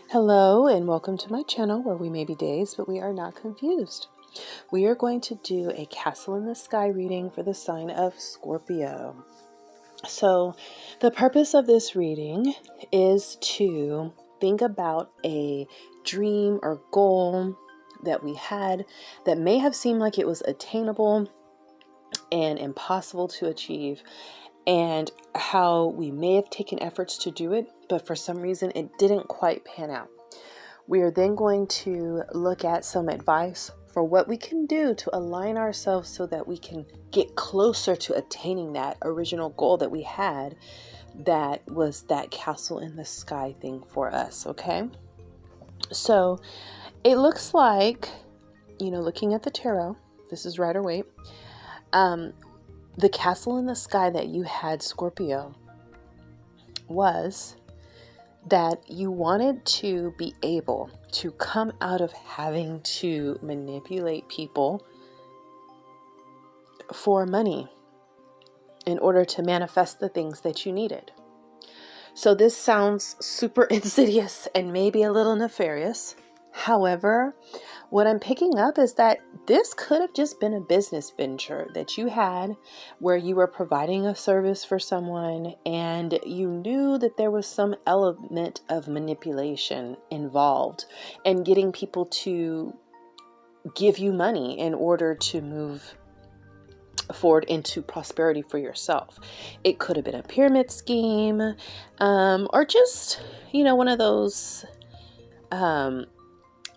Hello and welcome to my channel where we may be dazed, but we are not confused. We are going to do a castle in the sky reading for the sign of Scorpio. So the purpose of this reading is to think about a dream or goal that we had that may have seemed like it was attainable and impossible to achieve, and how we may have taken efforts to do it, but for some reason it didn't quite pan out. We are then going to look at some advice for what we can do to align ourselves so that we can get closer to attaining that original goal that we had, that was that castle in the sky thing for us, okay? So it looks like, looking at the tarot, this is Rider-Waite, the castle in the sky that you had, Scorpio, was that you wanted to be able to come out of having to manipulate people for money in order to manifest the things that you needed. So this sounds super insidious and maybe a little nefarious. However, what I'm picking up is that this could have just been a business venture that you had where you were providing a service for someone and you knew that there was some element of manipulation involved and getting people to give you money in order to move forward into prosperity for yourself. It could have been a pyramid scheme, or just, one of those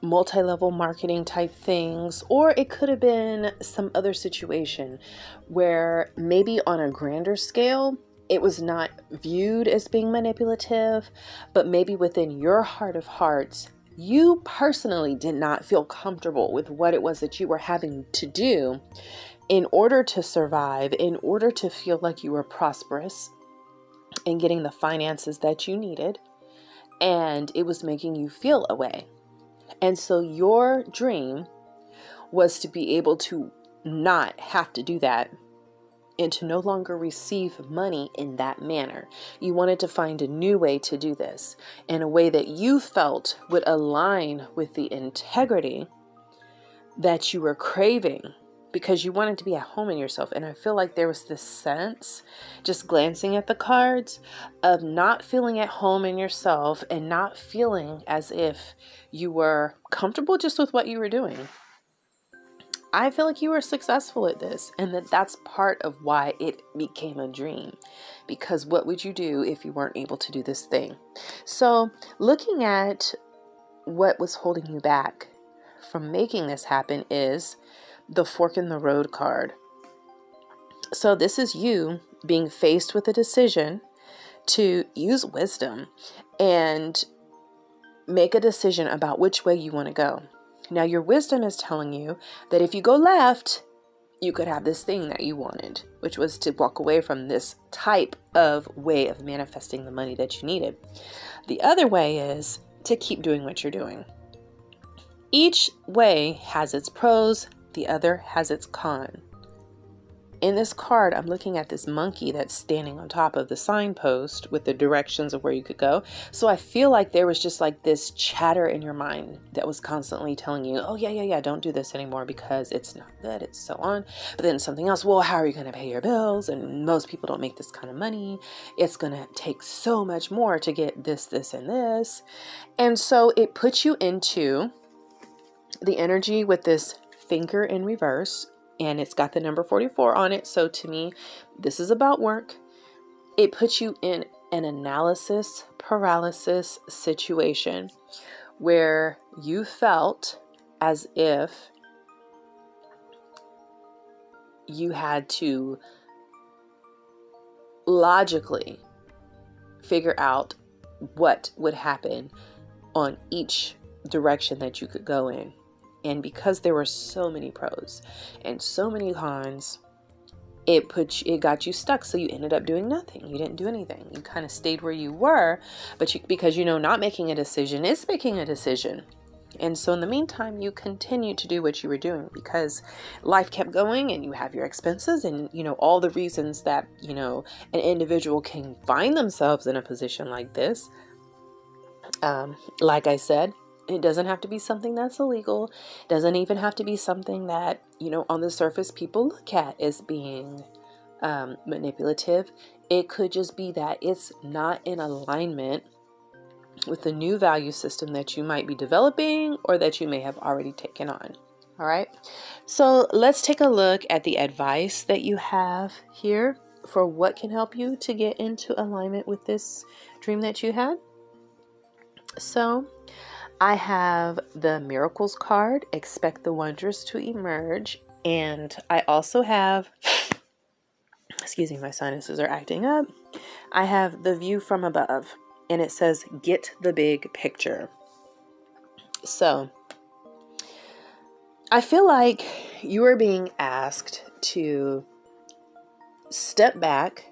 multi-level marketing type things, or it could have been some other situation where maybe on a grander scale it was not viewed as being manipulative, but maybe within your heart of hearts you personally did not feel comfortable with what it was that you were having to do in order to survive, in order to feel like you were prosperous and getting the finances that you needed, and it was making you feel a way. And so your dream was to be able to not have to do that and to no longer receive money in that manner. You wanted to find a new way to do this in a way that you felt would align with the integrity that you were craving, because you wanted to be at home in yourself. And I feel like there was this sense, just glancing at the cards, of not feeling at home in yourself and not feeling as if you were comfortable just with what you were doing. I feel like you were successful at this, and that's part of why it became a dream, because what would you do if you weren't able to do this thing? So looking at what was holding you back from making this happen is the fork in the road card. So this is you being faced with a decision to use wisdom and make a decision about which way you want to go. Now your wisdom is telling you that if you go left, you could have this thing that you wanted, which was to walk away from this type of way of manifesting the money that you needed. The other way is to keep doing what you're doing. Each way has its pros, the other has its con. In this card, I'm looking at this monkey that's standing on top of the signpost with the directions of where you could go. So I feel like there was just like this chatter in your mind that was constantly telling you, oh yeah, don't do this anymore because it's not good, it's so on. But then something else, well, how are you going to pay your bills? And most people don't make this kind of money. It's going to take so much more to get this, and this. And so it puts you into the energy with this finger in reverse, and it's got the number 44 on it. So to me, this is about work. It puts you in an analysis paralysis situation where you felt as if you had to logically figure out what would happen on each direction that you could go in. And because there were so many pros and so many cons, it got you stuck. So you ended up doing nothing. You didn't do anything. You kind of stayed where you were, but because not making a decision is making a decision. And so in the meantime, you continued to do what you were doing because life kept going and you have your expenses and, all the reasons that, an individual can find themselves in a position like this. Like I said, it doesn't have to be something that's illegal. It doesn't even have to be something that, on the surface people look at as being manipulative. It could just be that it's not in alignment with the new value system that you might be developing or that you may have already taken on. All right. So let's take a look at the advice that you have here for what can help you to get into alignment with this dream that you had. So I have the Miracles card, Expect the Wonders to Emerge. And I also have, excuse me, my sinuses are acting up. I have the View from Above, and it says, Get the Big Picture. So I feel like you are being asked to step back,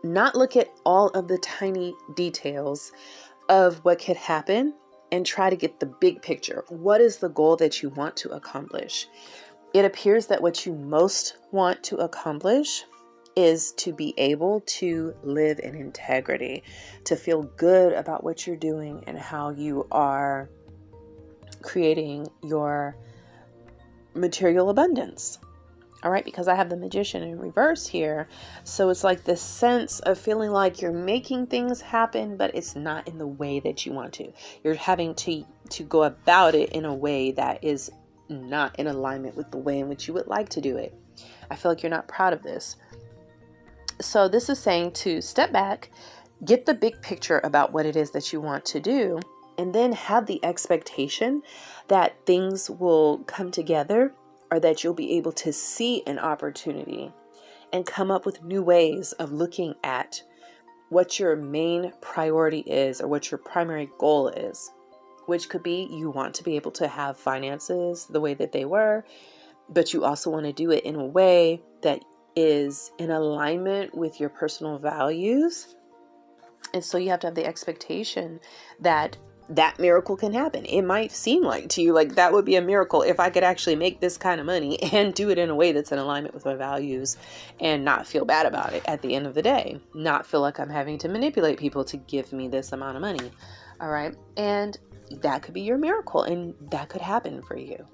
not look at all of the tiny details of what could happen, and try to get the big picture. What is the goal that you want to accomplish? It appears that what you most want to accomplish is to be able to live in integrity, to feel good about what you're doing and how you are creating your material abundance. All right, because I have the Magician in reverse here. So it's like this sense of feeling like you're making things happen, but it's not in the way that you want to. You're having to go about it in a way that is not in alignment with the way in which you would like to do it. I feel like you're not proud of this. So this is saying to step back, get the big picture about what it is that you want to do, and then have the expectation that things will come together, or that you'll be able to see an opportunity and come up with new ways of looking at what your main priority is or what your primary goal is, which could be you want to be able to have finances the way that they were, but you also want to do it in a way that is in alignment with your personal values. And so you have to have the expectation that that miracle can happen. It might seem like to you like that would be a miracle if I could actually make this kind of money and do it in a way that's in alignment with my values and not feel bad about it at the end of the day. Not feel like I'm having to manipulate people to give me this amount of money. All right. And that could be your miracle, and that could happen for you.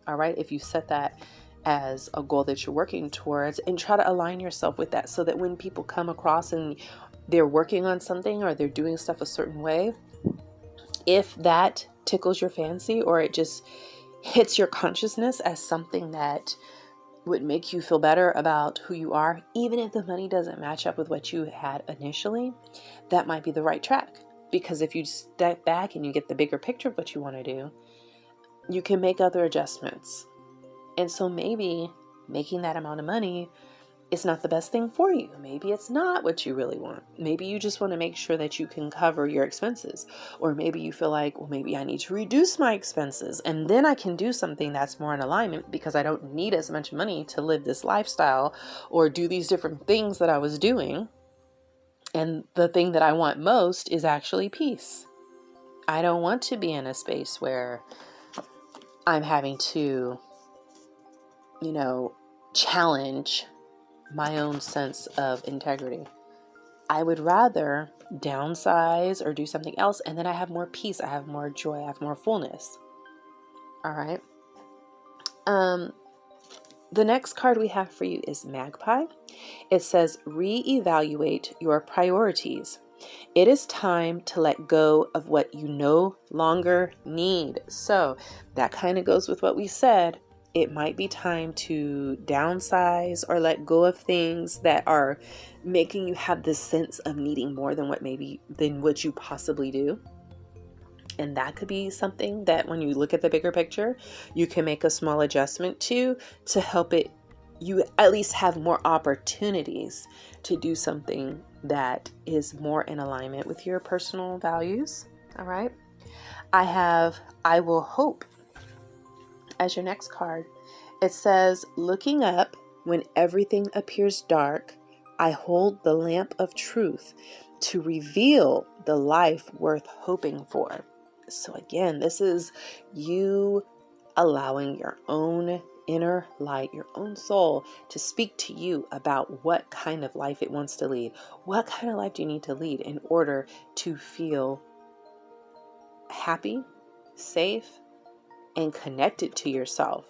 All right. If you set that as a goal that you're working towards, and try to align yourself with that so that when people come across and they're working on something or they're doing stuff a certain way, if that tickles your fancy or it just hits your consciousness as something that would make you feel better about who you are, even if the money doesn't match up with what you had initially, that might be the right track. Because if you step back and you get the bigger picture of what you want to do, you can make other adjustments. And so maybe making that amount of money is not the best thing for you. Maybe it's not what you really want. Maybe you just want to make sure that you can cover your expenses. Or maybe you feel like, well, maybe I need to reduce my expenses and then I can do something that's more in alignment because I don't need as much money to live this lifestyle or do these different things that I was doing. And the thing that I want most is actually peace. I don't want to be in a space where I'm having to, challenge my own sense of integrity. I would rather downsize or do something else, and then I have more peace, I have more joy, I have more fullness. All right. The next card we have for you is Magpie. It says, reevaluate your priorities. It is time to let go of what you no longer need. So that kind of goes with what we said. It might be time to downsize or let go of things that are making you have this sense of needing more than what you possibly do. And that could be something that when you look at the bigger picture, you can make a small adjustment to help you at least have more opportunities to do something that is more in alignment with your personal values. All right. I Will Hope as your next card. It says, looking up when everything appears dark, I hold the lamp of truth to reveal the life worth hoping for. So again, this is you allowing your own inner light, your own soul, to speak to you about what kind of life it wants to lead. What kind of life do you need to lead in order to feel happy, safe, and connected to yourself?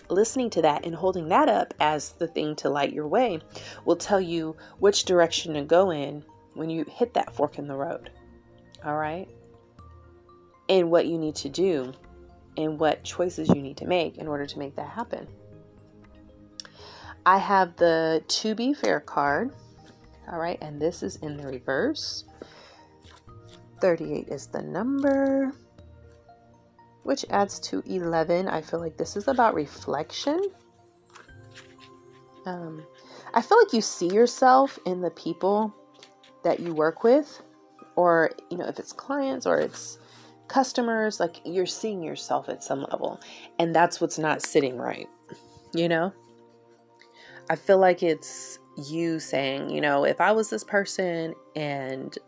Listening to that and holding that up as the thing to light your way will tell you which direction to go in when you hit that fork in the road. All right? And what you need to do and what choices you need to make in order to make that happen. I have the To Be Fair card. All right. And this is in the reverse. 38 is the number, which adds to 11. I feel like this is about reflection. I feel like you see yourself in the people that you work with, or, if it's clients or it's customers, like you're seeing yourself at some level, and that's what's not sitting right. I feel like it's you saying, if I was this person and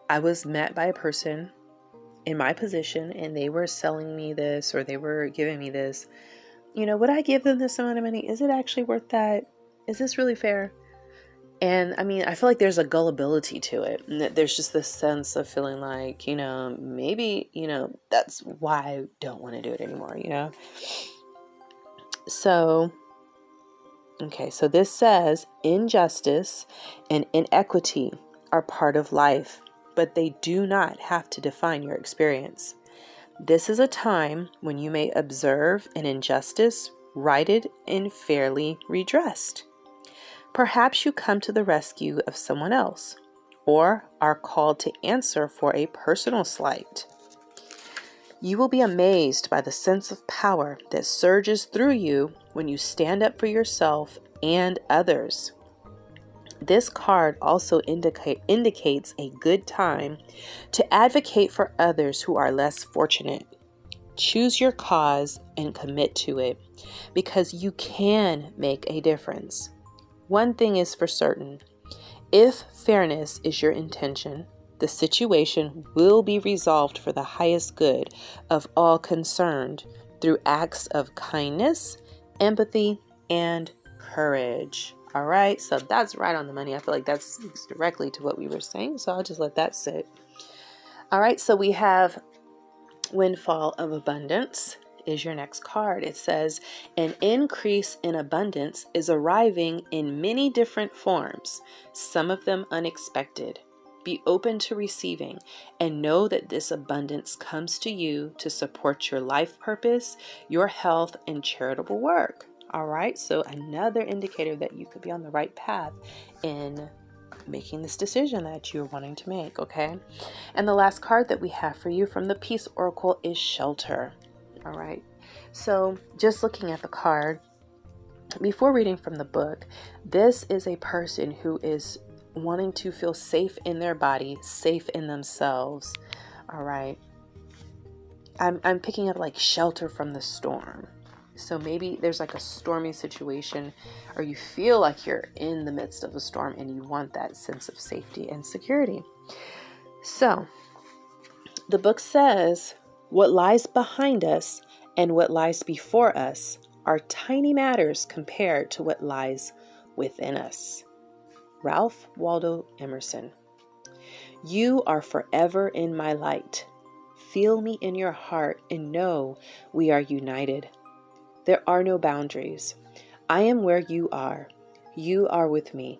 I was met by a person in my position and they were selling me this or they were giving me this, would I give them this amount of money? Is it actually worth that? Is this really fair? And I feel like there's a gullibility to it. And there's just this sense of feeling like, maybe, that's why I don't want to do it anymore, So, okay, so this says injustice and inequity are part of life, but they do not have to define your experience. This is a time when you may observe an injustice righted and fairly redressed. Perhaps you come to the rescue of someone else, or are called to answer for a personal slight. You will be amazed by the sense of power that surges through you when you stand up for yourself and others. This card also indicates a good time to advocate for others who are less fortunate. Choose your cause and commit to it, because you can make a difference. One thing is for certain: if fairness is your intention, the situation will be resolved for the highest good of all concerned through acts of kindness, empathy, and courage. All right, so that's right on the money. I feel like that speaks directly to what we were saying, so I'll just let that sit. All right, so we have Windfall of Abundance is your next card. It says, an increase in abundance is arriving in many different forms, some of them unexpected. Be open to receiving and know that this abundance comes to you to support your life purpose, your health, and charitable work. All right, so another indicator that you could be on the right path in making this decision that you're wanting to make, okay? And the last card that we have for you from the Peace Oracle is Shelter. All right, so just looking at the card, before reading from the book, this is a person who is wanting to feel safe in their body, safe in themselves. All right, I'm picking up like shelter from the storm. So maybe there's like a stormy situation, or you feel like you're in the midst of a storm and you want that sense of safety and security. So the book says, what lies behind us and what lies before us are tiny matters compared to what lies within us. Ralph Waldo Emerson. You are forever in my light. Feel me in your heart and know we are united. There are no boundaries. I am where you are. You are with me.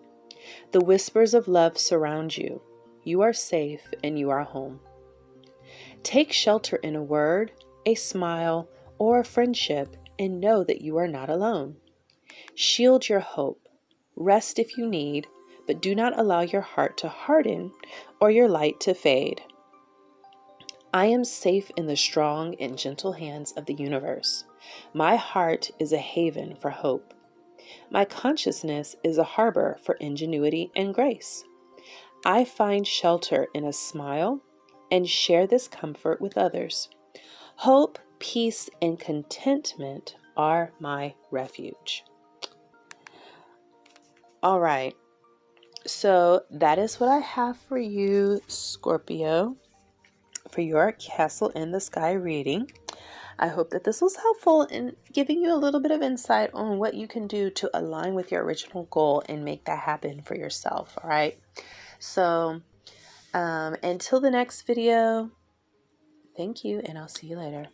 The whispers of love surround you. You are safe and you are home. Take shelter in a word, a smile, or a friendship, and know that you are not alone. Shield your hope. Rest if you need, but do not allow your heart to harden or your light to fade. I am safe in the strong and gentle hands of the universe. My heart is a haven for hope. My consciousness is a harbor for ingenuity and grace. I find shelter in a smile and share this comfort with others. Hope, peace, and contentment are my refuge. All right, so that is what I have for you, Scorpio, for your Castle in the Sky reading. I hope that this was helpful in giving you a little bit of insight on what you can do to align with your original goal and make that happen for yourself. All right. So until the next video, thank you, and I'll see you later.